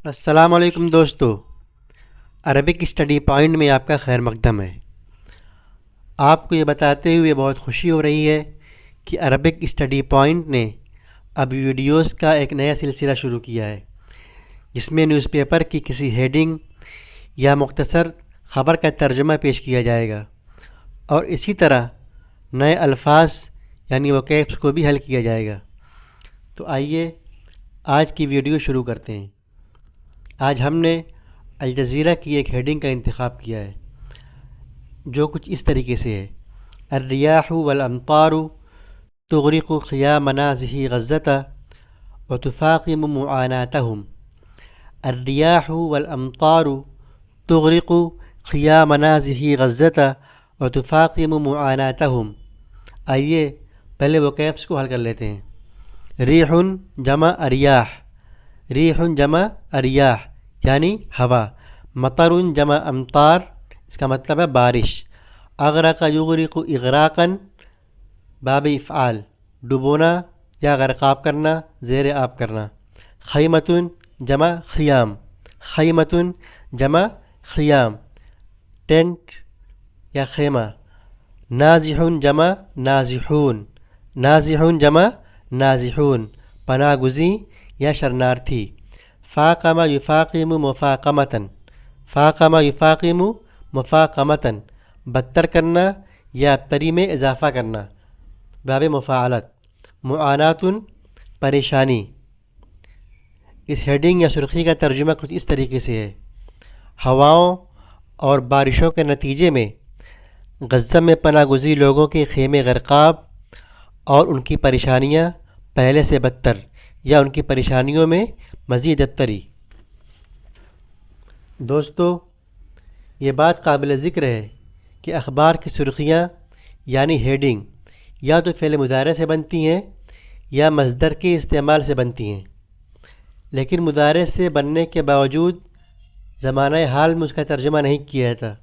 السلام علیکم دوستو، عربک اسٹڈی پوائنٹ میں آپ کا خیر مقدم ہے۔ آپ کو یہ بتاتے ہوئے بہت خوشی ہو رہی ہے کہ عربک اسٹڈی پوائنٹ نے اب ویڈیوز کا ایک نیا سلسلہ شروع کیا ہے، جس میں نیوز پیپر کی کسی ہیڈنگ یا مختصر خبر کا ترجمہ پیش کیا جائے گا، اور اسی طرح نئے الفاظ یعنی وکیبس کو بھی حل کیا جائے گا۔ تو آئیے آج کی ویڈیو شروع کرتے ہیں۔ آج ہم نے الجزیرہ کی ایک ہیڈنگ کا انتخاب کیا ہے، جو کچھ اس طریقے سے ہے: الریاح والامطار تغرق خیام منازل غزة وتفاقم معاناتهم۔ الریاح والامطار تغرق خیام منازل غزة وتفاقم معاناتهم۔ آئیے پہلے وکیبس کو حل کر لیتے ہیں۔ ریح جمع اریاح، ریح جمع اریاح یعنی ہوا، مطر جمع امطار، اس کا مطلب ہے بارش۔ اغرق یغرق اغراقا باب افعال، ڈبونا یا غرقاب کرنا، زیر آب کرنا۔ خیمۃ جمع خیام، خیمۃ جمع خیام، ٹینٹ یا خیمہ۔ نازح جمع نازحون، نازح جمع نازحون، پناہ گزیں یا شرنارتھی۔ فاقم یفاقم مفاقمۃ، فاقم یفاقم مفاقمۃ، بدتر کرنا یا تری میں اضافہ کرنا، باب مفاعلت۔ معانات پریشانی۔ اس ہیڈنگ یا سرخی کا ترجمہ کچھ اس طریقے سے ہے: ہواؤں اور بارشوں کے نتیجے میں غزہ میں پناہ گزین لوگوں کے خیمے غرقاب اور ان کی پریشانیاں پہلے سے بدتر، یا ان کی پریشانیوں میں مزید ابتری۔ دوستو، یہ بات قابل ذکر ہے کہ اخبار کی سرخیاں یعنی ہیڈنگ یا تو فعل مضارع سے بنتی ہیں یا مصدر کے استعمال سے بنتی ہیں، لیکن مضارع سے بننے کے باوجود زمانہ حال میں اس کا ترجمہ نہیں کیا جاتا۔